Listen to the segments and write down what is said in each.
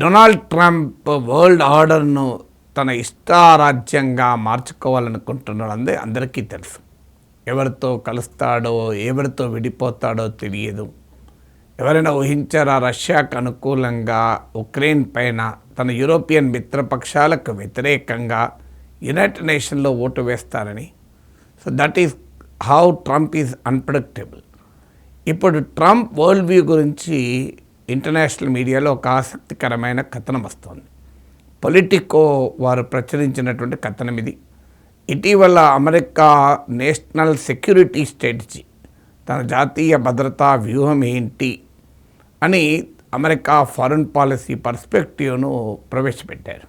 Donald Trump world ఆర్డర్ను తన ఇష్టారాజ్యంగా మార్చుకోవాలనుకుంటున్నాడు అందరికీ తెలుసు. ఎవరితో కలుస్తాడో ఎవరితో విడిపోతాడో తెలియదు. ఎవరైనా ఊహించారా రష్యాకు అనుకూలంగా ఉక్రెయిన్ పైన తన యూరోపియన్ మిత్రపక్షాలకు వ్యతిరేకంగా యునైటెడ్ నేషన్లో ఓటు వేస్తారని? So that is how Trump is unpredictable. ఇప్పుడు ట్రంప్ వరల్డ్ వ్యూ గురించి ఇంటర్నేషనల్ మీడియాలో ఒక ఆసక్తికరమైన కథనం వస్తుంది. పొలిటికో వారు ప్రచురించినటువంటి కథనం ఇది. ఇటీవల అమెరికా నేషనల్ సెక్యూరిటీ స్ట్రాటజీ, తన జాతీయ భద్రతా వ్యూహం ఏంటి అని అమెరికా ఫారెన్ పాలసీ పర్స్పెక్టివ్ను ప్రవేశపెట్టారు.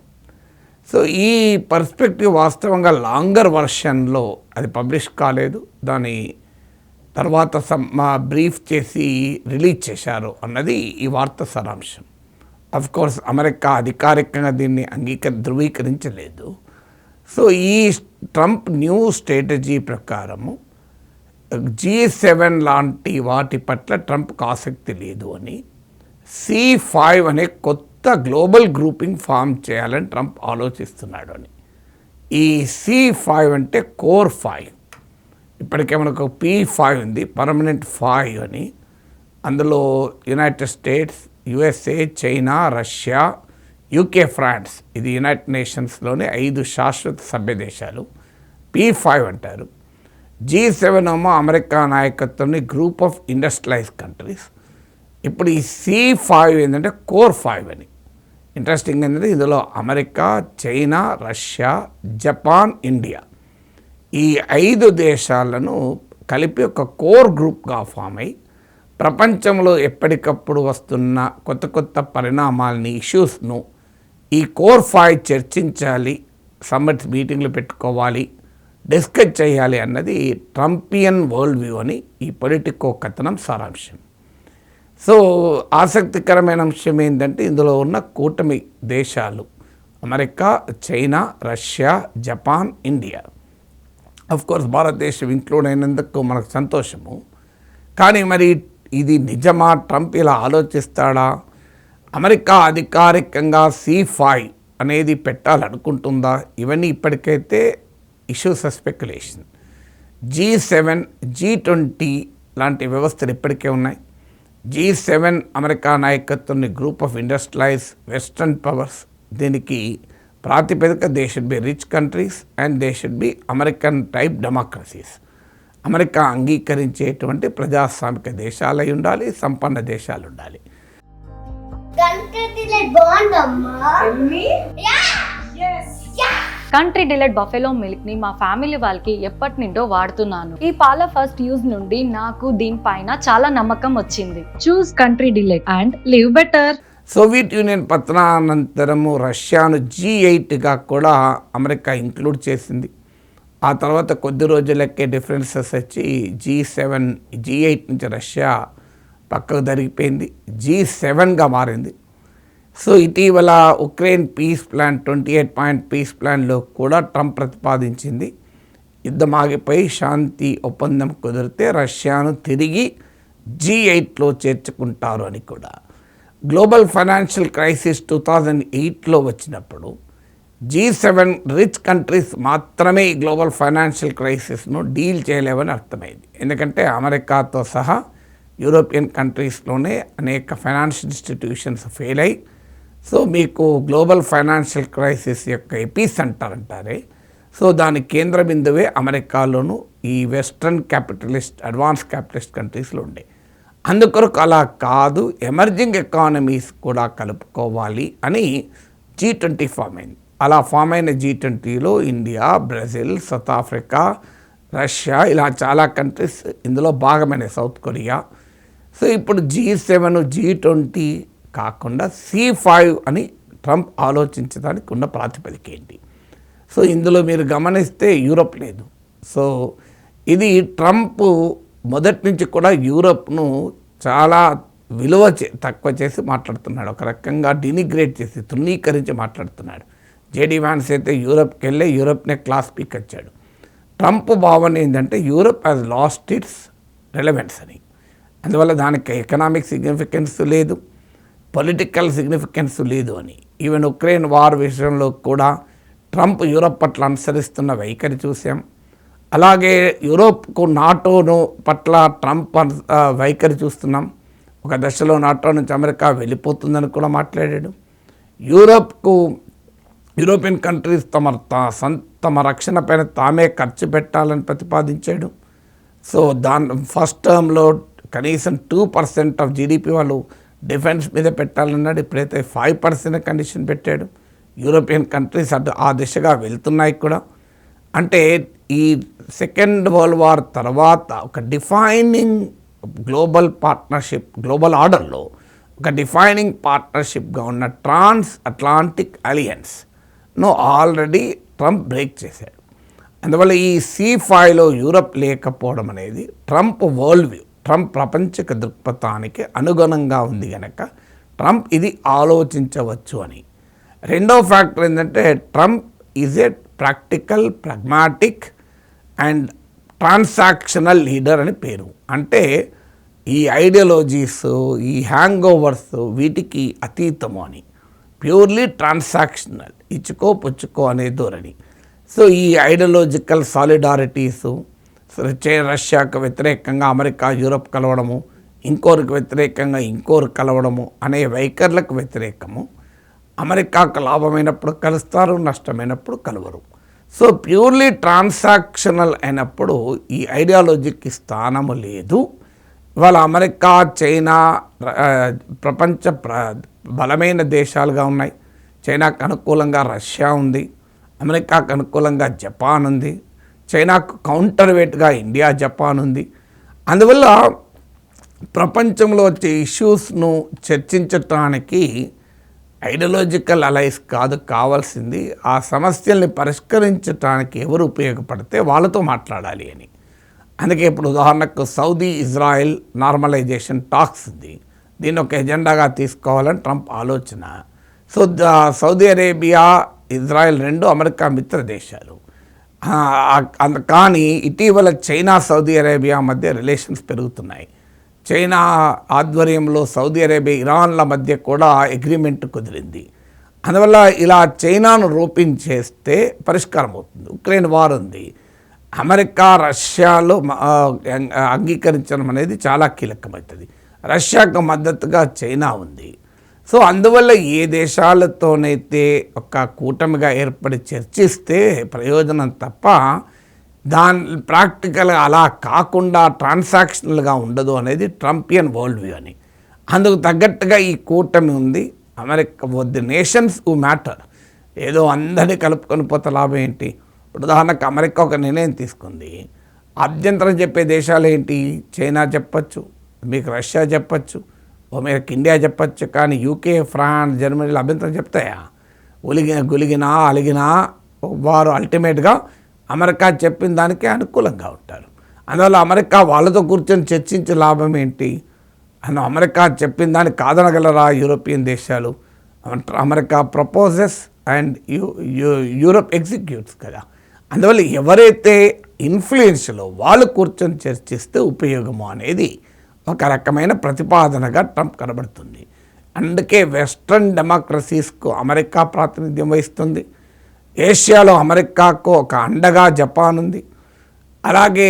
సో ఈ పర్స్పెక్టివ్ వాస్తవంగా లాంగర్ వర్షన్లో అది పబ్లిష్ కాలేదు. దాని తర్వాత బ్రీఫ్ చేసి రిలీజ్ చేశారు అన్నది ఈ వార్త సారాంశం. కోర్స్ అమెరికా అధికారికంగా దీన్ని ధృవీకరించలేదు. సో ఈ ట్రంప్ న్యూ స్ట్రాటజీ ప్రకారము G7 లాంటి వాటి పట్ల ట్రంప్కి ఆసక్తి లేదు అని, C5 అనే కొత్త గ్లోబల్ గ్రూపింగ్ ఫామ్ చేయాలని ట్రంప్ ఆలోచిస్తున్నాడు అని. ఈ C5 అంటే కోర్ 5. ఇప్పటికే మనకు P5 ఉంది, పర్మనెంట్ 5 అని. అందులో united states, USA, China, Russia, UK, France, ఇది యునైటెడ్ నేషన్స్లోనే 5 శాశ్వత సభ్య దేశాలు P5 అంటారు. G7 ఏమో అమెరికా నాయకత్వంని గ్రూప్ ఆఫ్ ఇండస్ట్రియలైజ్ కంట్రీస్. ఇప్పుడు ఈ C5 ఏంటంటే కోర్ 5 అని. ఇంట్రెస్టింగ్ ఏంటంటే ఇందులో America, China, Russia, Japan, India, ఈ 5 దేశాలను కలిపి ఒక కోర్ గ్రూప్గా ఫామ్ అయ్యి ప్రపంచంలో ఎప్పటికప్పుడు వస్తున్న కొత్త కొత్త పరిణామాలని, ఇష్యూస్ను ఈ కోర్ 5 చర్చించాలి, సమ్మిట్ మీటింగ్లు పెట్టుకోవాలి, డిస్కస్ చేయాలి అన్నది ట్రంపియన్ వరల్డ్ వ్యూ అని ఈ పొలిటికో కథనం సారాంశం. సో ఆసక్తికరమైన అంశం ఏంటంటే ఇందులో ఉన్న కూటమి దేశాలు America, China, Russia, Japan, India. Course భారతదేశం ఇంక్లూడ్ అయినందుకు మనకు సంతోషము. కానీ మరి ఇది నిజమా? ట్రంప్ ఇలా ఆలోచిస్తాడా? అమెరికా అధికారికంగా C5 అనేది పెట్టాలనుకుంటుందా? ఇవన్నీ ఇప్పటికైతే issues of speculation. G7, G20 లాంటి వ్యవస్థలు ఇప్పటికే ఉన్నాయి. G7 అమెరికా నాయకత్వాన్ని group of industrialize western powers. దీనికి ప్రాతిపదిక they should be rich countries and they should be American type democracies. America అంగీకరించేటువంటి ప్రజాస్వామిక దేశాలు అయి ఉండాలి, సంపన్న దేశాలు ఉండాలి. కంట్రీ డిలైట్ బఫెలో మిల్క్ ని మా ఫ్యామిలీ వాళ్ళకి ఎప్పటి నుండో వాడుతున్నాను. ఈ పాల ఫస్ట్ యూజ్ నుండి నాకు దీనిపైన చాలా నమ్మకం వచ్చింది. Choose country delight and live better. Soviet union పతనానంతరము రష్యాను G8గా కూడా అమెరికా ఇంక్లూడ్ చేసింది. ఆ తర్వాత కొద్ది రోజులకే డిఫరెన్సెస్ వచ్చి G8 నుంచి రష్యా పక్కకు జరిగిపోయింది, G7గా మారింది. సో ఇటీవల Ukraine peace plan 28 point peace ప్లాన్లో కూడా ట్రంప్ ప్రతిపాదించింది, యుద్ధం ఆగిపోయి శాంతి ఒప్పందం కుదిరితే రష్యాను తిరిగి G8లో చేర్చుకుంటారు అని కూడా. గ్లోబల్ ఫైనాన్షియల్ క్రైసిస్ 2008లో వచ్చినప్పుడు G7 రిచ్ కంట్రీస్ మాత్రమే ఈ గ్లోబల్ ఫైనాన్షియల్ క్రైసిస్ను డీల్ చేయలేవని అర్థమైంది. ఎందుకంటే అమెరికాతో సహా యూరోపియన్ కంట్రీస్లోనే అనేక ఫైనాన్షియల్ ఇన్స్టిట్యూషన్స్ ఫెయిల్ అయ్యి, సో మీకు గ్లోబల్ ఫైనాన్షియల్ క్రైసిస్ యొక్క ఎపీ సెంటర్ అంటారే, సో దాని కేంద్ర బిందువే అమెరికాలోను ఈ వెస్ట్రన్ క్యాపిటలిస్ట్, అడ్వాన్స్ క్యాపిటలిస్ట్ కంట్రీస్లో ఉండే. అందుకొరకు అలా కాదు, ఎమర్జింగ్ ఎకానమీస్ కూడా కలుపుకోవాలి అని G20 ఫామ్ అయింది. అలా ఫామ్ అయిన G20లో India, Brazil, south Africa, Russia, ఇలా చాలా కంట్రీస్ ఇందులో భాగమైన, సౌత్ కొరియా. సో ఇప్పుడు G7, G20 కాకుండా C5 అని ట్రంప్ ఆలోచించడానికి ఉన్న ప్రాతిపదిక ఏంటి? సో ఇందులో మీరు గమనిస్తే యూరప్ లేదు. సో ఇది ట్రంప్ మొదటి నుంచి కూడా యూరప్ను చాలా విలువ తక్కువ చేసి మాట్లాడుతున్నాడు. ఒక రకంగా డినిగ్రేట్ చేసి, తృణీకరించి మాట్లాడుతున్నాడు. JD Vance అయితే యూరప్కి వెళ్ళి యూరప్నే క్లాస్ పీక్ వచ్చాడు. ట్రంప్ భావన ఏంటంటే Europe has lost its relevance అని. అందువల్ల దానికి ఎకనామిక్ సిగ్నిఫికెన్స్ లేదు. పొలిటికల్ సిగ్నిఫికెన్స్ లేదు అని. ఈవెన్ ఉక్రెయిన్ వార్ విషయంలో కూడా ట్రంప్ యూరప్ పట్ల అనుసరిస్తున్న వైఖరి చూసాం. అలాగే యూరోప్కు నాటోను పట్ల ట్రంప్ వైఖరి చూస్తున్నాం. ఒక దశలో నాటో నుంచి అమెరికా వెళ్ళిపోతుందని కూడా మాట్లాడాడు. యూరోపియన్ కంట్రీస్ తమ రక్షణ పైన తామే ఖర్చు పెట్టాలని ప్రతిపాదించాడు. సో ఫస్ట్ టర్మ్లో కనీసం 2% ఆఫ్ జీడిపి వాళ్ళు డిఫెన్స్ మీద పెట్టాలన్నాడు. ఇప్పుడైతే 5% కండిషన్ పెట్టాడు. యూరోపియన్ కంట్రీస్ ఆ దిశగా వెళ్తున్నాయి కూడా. అంటే ఈ సెకండ్ వరల్డ్ వార్ తర్వాత ఒక డిఫైనింగ్ గ్లోబల్ ఆర్డర్లో ఒక డిఫైనింగ్ పార్ట్నర్షిప్గా ఉన్న ట్రాన్స్ అట్లాంటిక్ అలియన్స్ను ఆల్రెడీ ట్రంప్ బ్రేక్ చేశాడు. అందువల్ల ఈ C5లో యూరప్ లేకపోవడం అనేది ట్రంప్ వరల్డ్ వ్యూ, ట్రంప్ ప్రపంచక దృక్పథానికి అనుగుణంగా ఉంది కనుక ట్రంప్ ఇది ఆలోచించవచ్చు అని. రెండో ఫ్యాక్టర్ ఏంటంటే Trump is a practical, pragmatic and transactional leader అని పేరు. అంటే ఈ ఐడియాలజీస్, ఈ హ్యాంగ్ ఓవర్స్ వీటికి అతీతము అని. ప్యూర్లీ ట్రాన్సాక్షనల్, ఇచ్చుకో పుచ్చుకో అనే ధోరణి. సో ఈ ఐడియాలజికల్ సాలిడారిటీసు, రష్యాకు వ్యతిరేకంగా అమెరికా యూరప్ కలవడము, ఇంకోరికి వ్యతిరేకంగా ఇంకోరు కలవడము అనే వైఖరులకు వ్యతిరేకము. అమెరికాకు లాభమైనప్పుడు కలుస్తారు, నష్టమైనప్పుడు కలవరు. సో ప్యూర్లీ ట్రాన్సాక్షనల్ అయినప్పుడు ఈ ఐడియాలజీకి స్థానము లేదు. ఇవాళ అమెరికా, చైనా ప్రపంచ బలమైన దేశాలుగా ఉన్నాయి. చైనాకు అనుకూలంగా రష్యా ఉంది, అమెరికాకు అనుకూలంగా జపాన్ ఉంది, చైనాకు కౌంటర్ వెయిట్గా ఇండియా, జపాన్ ఉంది. అందువల్ల ప్రపంచంలో వచ్చే ఇష్యూస్ను చర్చించటానికి ఐడియాలజికల్ అలైస్ కాదు కావాల్సింది, ఆ సమస్యల్ని పరిష్కరించడానికి ఎవరు ఉపయోగపడితే వాళ్ళతో మాట్లాడాలి అని. అందుకే ఇప్పుడు ఉదాహరణకు సౌదీ ఇజ్రాయెల్ నార్మలైజేషన్ టాక్స్ ఉంది. దీన్ని ఒక ఎజెండాగా తీసుకోవాలని ట్రంప్ ఆలోచన. సో సౌదీ అరేబియా, ఇజ్రాయెల్ రెండు అమెరికా మిత్ర దేశాలు. కానీ ఇటీవల చైనా, సౌదీ అరేబియా మధ్య రిలేషన్స్ పెరుగుతున్నాయి. చైనా ఆధ్వర్యంలో సౌదీ అరేబియా, ఇరాన్ల మధ్య కూడా అగ్రిమెంట్ కుదిరింది. అందువల్ల ఇలా చైనాను రూపించేస్తే పరిష్కారం అవుతుంది. ఉక్రెయిన్ వార్ ఉంది, అమెరికా రష్యాలో అంగీకరించడం అనేది చాలా కీలకమవుతుంది. రష్యాకు మద్దతుగా చైనా ఉంది. సో అందువల్ల ఏ దేశాలతోనైతే ఒక కూటమిగా ఏర్పడి చర్చిస్తే ప్రయోజనం తప్ప దాని ప్రాక్టికల్గా అలా కాకుండా ట్రాన్సాక్షనల్గా ఉండదు అనేది ట్రంపియన్ వరల్డ్ వ్యూ అని. అందుకు తగ్గట్టుగా ఈ కూటమి ఉంది. America the nations who matter, ఏదో అందరినీ కలుపుకొని పోతే లాభం ఏంటి? ఇప్పుడు ఉదాహరణకు అమెరికా ఒక నిర్ణయం తీసుకుంది, అభ్యంతరం చెప్పే దేశాలు ఏంటి? చైనా చెప్పచ్చు, మీకు రష్యా చెప్పచ్చు, మీకు ఇండియా చెప్పచ్చు. కానీ యూకే, ఫ్రాన్స్, జర్మనీలో అభ్యంతరం చెప్తాయా? గులిగినా అలిగినా వారు అల్టిమేట్గా అమెరికా చెప్పిన దానికే అనుకూలంగా ఉంటారు. అందువల్ల అమెరికా వాళ్ళతో కూర్చొని చర్చించే లాభం ఏంటి? అమెరికా చెప్పిన దాన్ని కాదనగలరా యూరోపియన్ దేశాలు? America proposes and Europe executes కదా. అందువల్ల ఎవరైతే ఇన్ఫ్లుయెన్స్లో వాళ్ళు కూర్చొని చర్చిస్తే ఉపయోగము అనేది ఒక రకమైన ప్రతిపాదనగా ట్రంప్ కనబడుతుంది. అందుకే వెస్ట్రన్ డెమోక్రసీస్కు అమెరికా ప్రాతినిధ్యం వహిస్తుంది. ఏషియాలో అమెరికాకు ఒక అండగా జపాన్ ఉంది. అలాగే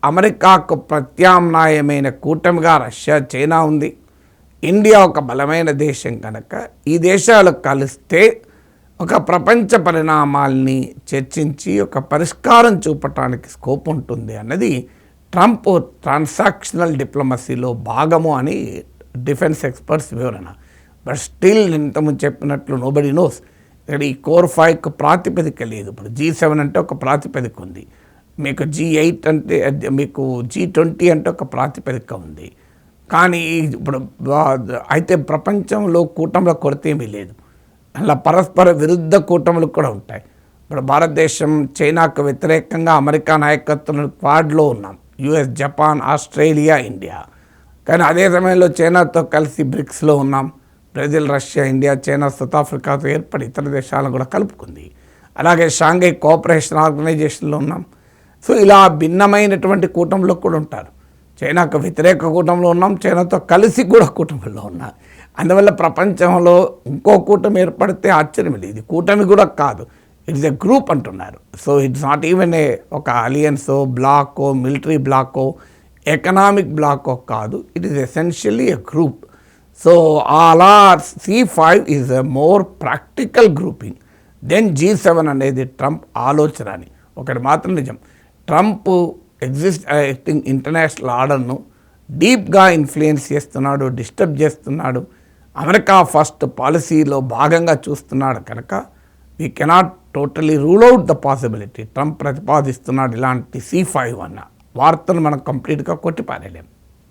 అమెరికాకు ప్రత్యామ్నాయమైన కూటమిగా రష్యా, చైనా ఉంది. ఇండియా ఒక బలమైన దేశం కనుక ఈ దేశాలు కలిస్తే ఒక ప్రపంచ పరిణామాల్ని చర్చించి ఒక పరిష్కారం చూపటానికి స్కోప్ ఉంటుంది అన్నది ట్రంప్ ట్రాన్సాక్షనల్ డిప్లొమసీలో భాగము అని డిఫెన్స్ ఎక్స్పర్ట్స్ వివరణ. బట్ స్టిల్ ఇంతకుముందు చెప్పినట్లు నోబడి నోస్. ఇక్కడ ఈ కోర్ 5కు ప్రాతిపదిక లేదు. ఇప్పుడు G7 అంటే ఒక ప్రాతిపదిక ఉంది, మీకు G8 అంటే, మీకు G20 అంటే ఒక ప్రాతిపదిక ఉంది. కానీ ఇప్పుడు అయితే ప్రపంచంలో కూటముల కొరత ఏమీ లేదు. అలా పరస్పర విరుద్ధ కూటములు కూడా ఉంటాయి. ఇప్పుడు భారతదేశం చైనాకు వ్యతిరేకంగా అమెరికా నాయకత్వంలో క్వాడ్లో ఉన్నాం, US, జపాన్, ఆస్ట్రేలియా, ఇండియా. కానీ అదే సమయంలో చైనాతో కలిసి బ్రిక్స్లో ఉన్నాం. Brazil, Russia, India, China, south ఆఫ్రికాతో ఏర్పడి ఇతర దేశాలను కూడా కలుపుకుంది. అలాగే షాంఘై కోఆపరేషన్ ఆర్గనైజేషన్లో ఉన్నాం. సో ఇలా భిన్నమైనటువంటి కూటమిలో కూడా ఉంటారు. చైనాకు వ్యతిరేక కూటమిలో ఉన్నాం, చైనాతో కలిసి కూడా కూటమిలో ఉన్నాం. అందువల్ల ప్రపంచంలో ఇంకో కూటమి ఏర్పడితే ఆశ్చర్యం లేదు. ఇది కూటమి కూడా కాదు, ఇట్స్ ఎ గ్రూప్ అంటున్నారు. సో ఇట్స్ నాట్ ఈవెన్ ఒక అలియన్సో బ్లాకో మిలిటరీ బ్లాకో ఎకనామిక్ బ్లాకో కాదు, it is essentially a group. So అలా C5 is a more practical grouping than G7 అనేది ట్రంప్ ఆలోచన అని. ఒకటి మాత్రం నిజం, ట్రంప్ ఎగ్జిస్టింగ్ ఇంటర్నేషనల్ ఆర్డర్ను డీప్గా ఇన్ఫ్లుయెన్స్ చేస్తున్నాడు, డిస్టర్బ్ చేస్తున్నాడు, అమెరికా ఫస్ట్ పాలసీలో భాగంగా చూస్తున్నాడు. కనుక we cannot totally rule out the possibility Trump ప్రతిపాదిస్తున్నాడు ఇలాంటి C5 అన్న వార్తను మనం కంప్లీట్గా కొట్టిపారేయలేం.